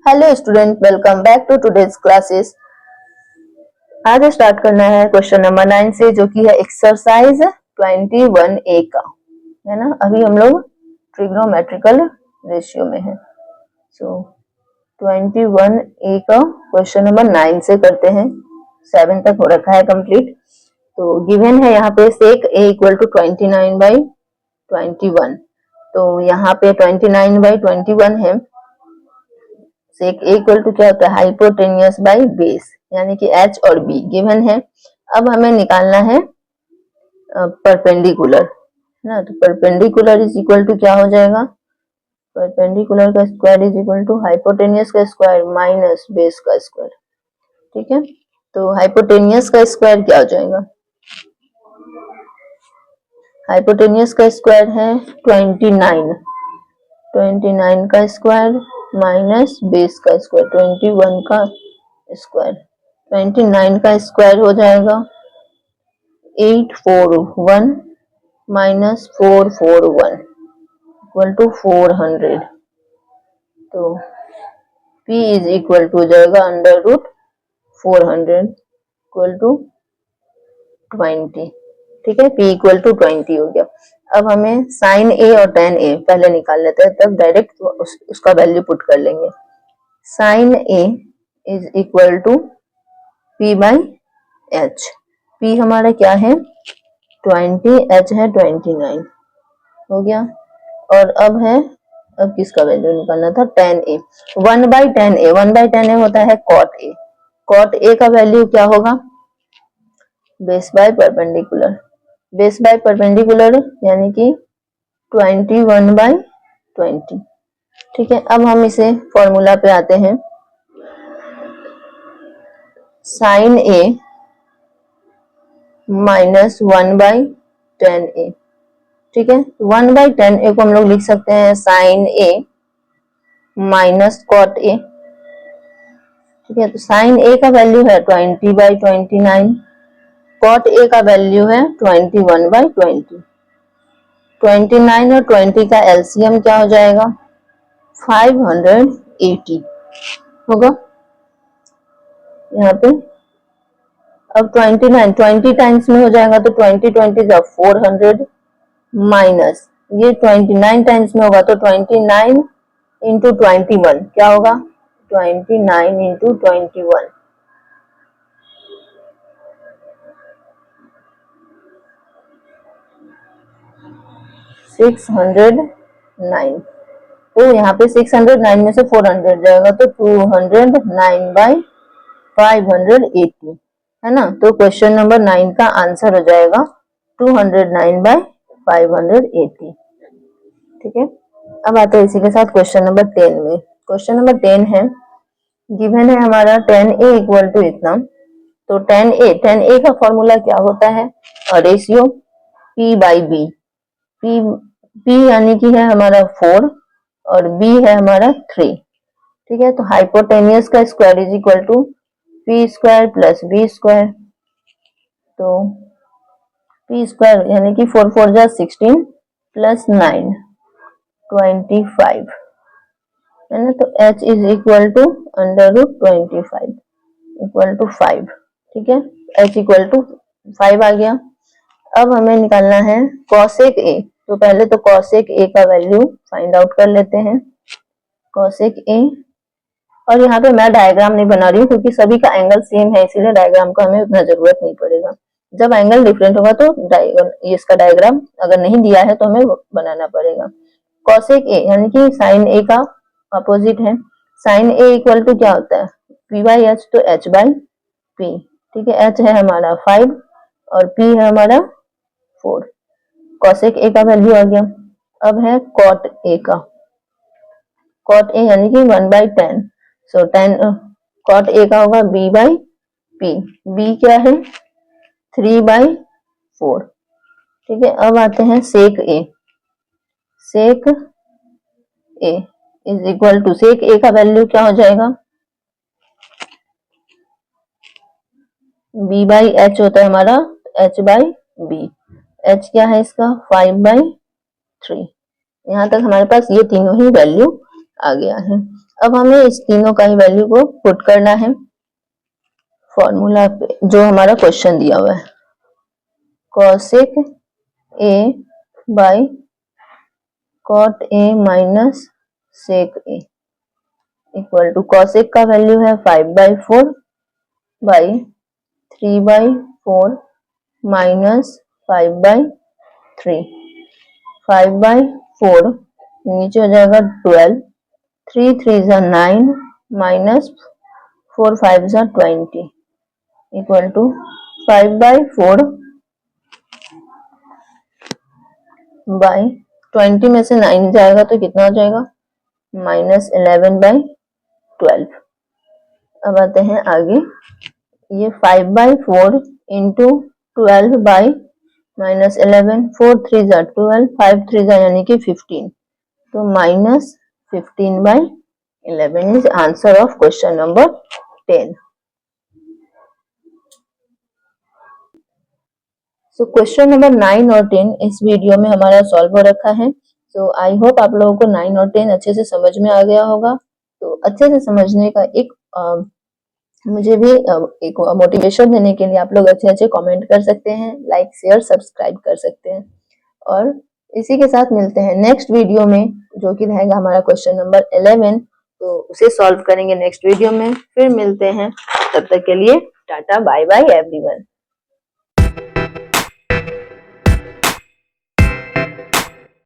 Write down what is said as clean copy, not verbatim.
Hello student, welcome back to today's classes. आज start करना है क्वेश्चन नंबर 9 से, जो कि है एक्सरसाइज 21A का, है ना। अभी हम लोग ट्रिग्नोमेट्रिकल रेशियो में है। सो 21A का क्वेश्चन नंबर 9 से करते हैं। 7 तक हो रखा है कंप्लीट। तो गिवन है यहाँ पे sec a इक्वल टू 29/21। तो यहाँ पे 29/21 है। सेक ए इक्वल टू क्या होता है, हाइपोटेनियस बाई बेस, यानी कि एच और बी गिवन है। अब हमें निकालना है परपेंडिकुलर, है ना। तो परपेंडिकुलर इज इक्वल टू क्या हो जाएगा, परपेंडिकुलर का square is equal to hypotenuse का स्क्वायर माइनस बेस का स्क्वायर। ठीक है, तो हाइपोटेनियस का स्क्वायर क्या हो जाएगा, हाइपोटेनियस का स्क्वायर है 29 का स्क्वायर माइनस बेस का स्क्वायर 21 का स्क्वायर। 29 का स्क्वायर हो जाएगा 841 माइनस 441 इक्वल टू 400। तो P इज इक्वल टू हो जाएगा अंडर रूट 400 इक्वल टू 20। ठीक है, P इक्वल टू 20 हो गया। अब हमें साइन ए और टेन ए पहले निकाल लेते हैं, तब डायरेक्ट उसका वैल्यू पुट कर लेंगे। Sine A is equal to P by H. P हमारा क्या है 20, H है 29, हो गया। और अब किसका वैल्यू निकालना था, टेन ए। 1/10A, 1/10A होता है कॉट ए। कॉट ए का वैल्यू क्या होगा, base by perpendicular. Base by perpendicular यानी कि 21/20। ठीक है, अब हम इसे फॉर्मूला पे आते हैं। Sine A minus 1/10A। ठीक है, 1/10A को हम लोग लिख सकते हैं sine A minus cot A. ठीक है, तो साइन ए का वैल्यू है 20/29, कॉट ए का वैल्यू है 21/20। 29 और 20 का एलसीएम क्या हो जाएगा, 580 होगा यहाँ पे। अब 20 टाइम्स में हो जाएगा तो 20 का 400 माइनस ये 29 टाइम्स में होगा तो 29 इंटू 21 क्या होगा, 29 इंटू 21 609। तो यहाँ पे 609 में से 400 जाएगा तो 209/580, है ना। तो क्वेश्चन नंबर 9 का आंसर हो जाएगा 209/580। ठीक है, अब आते हैं इसी के साथ क्वेश्चन नंबर 10 में। क्वेश्चन नंबर 10 है, गिवन है हमारा 10A इक्वल टू इतना। तो 10A का फॉर्मूला क्या होता है, ratio P by B. P यानी कि है हमारा 4 और B है हमारा 3। ठीक है, तो हाइपोटेनियस का square is equal to P square plus B square. तो P स्क्वायर यानी कि 4 4 जा 16 प्लस 9 25, है ना। तो H is equal to under root 25 equal to 5। ठीक है, H इक्वल टू 5 आ गया। अब हमें निकालना है कॉसेक ए। तो पहले तो कॉसेक ए का वैल्यू फाइंड आउट कर लेते हैं, कॉसेक ए। और यहाँ पे मैं डायग्राम नहीं बना रही हूँ क्योंकि सभी का एंगल सेम है, इसीलिए डायग्राम का हमें उतना जरूरत नहीं पड़ेगा। जब एंगल डिफरेंट होगा तो इसका डायग्राम अगर नहीं दिया है तो हमें बनाना पड़ेगा। कॉसेक ए यानी कि साइन ए का अपोजिट है। साइन ए इक्वल टू क्या होता है, P बाई एच, तो H बाई P। ठीक है, H है हमारा 5 और P है हमारा 4। कॉसेक ए का वैल्यू आ गया। अब है कॉट ए का, कॉट ए यानी कि 1/10। सो 10 कॉट ए का होगा B बाई P। B क्या है 3/4। ठीक है, अब आते हैं सेक ए। सेक ए इज इक्वल टू, सेक ए का वैल्यू क्या हो जाएगा, B बाई एच होता है हमारा, H बाई B। H क्या है इसका 5/3। यहाँ तक हमारे पास ये तीनों ही वैल्यू आ गया है। अब हमें इस तीनों का ही वैल्यू को पुट करना है फॉर्मूला पे जो हमारा क्वेश्चन दिया हुआ है, cosec a by cot a minus sec a equal to cosec का वैल्यू है 5/4 बाई 3/4 माइनस 5/3। 5/4 नीचे हो जाएगा 12, 3 3 9 माइनस 4 5 20 इक्वल टू 5/4 बाई 20 में से 9 जाएगा तो कितना हो जाएगा, -11/12। अब आते हैं आगे, ये 5/4 इंटू 12 बाई -11, 4 3 12, 5 3 यानी कि 15, तो -15/11 is answer of question number 10। So question number 9 और 10 इस वीडियो में हमारा सॉल्व हो रखा है। सो आई होप आप लोगों को 9 और 10 अच्छे से समझ में आ गया होगा। तो अच्छे से समझने का एक मुझे भी एक मोटिवेशन देने के लिए आप लोग अच्छे अच्छे कमेंट कर सकते हैं, लाइक शेयर सब्सक्राइब कर सकते हैं। और इसी के साथ मिलते हैं नेक्स्ट वीडियो में, जो कि रहेगा हमारा क्वेश्चन नंबर 11। तो उसे सॉल्व करेंगे नेक्स्ट वीडियो में, फिर मिलते हैं। तब तक के लिए टाटा बाय बाय एवरीवन।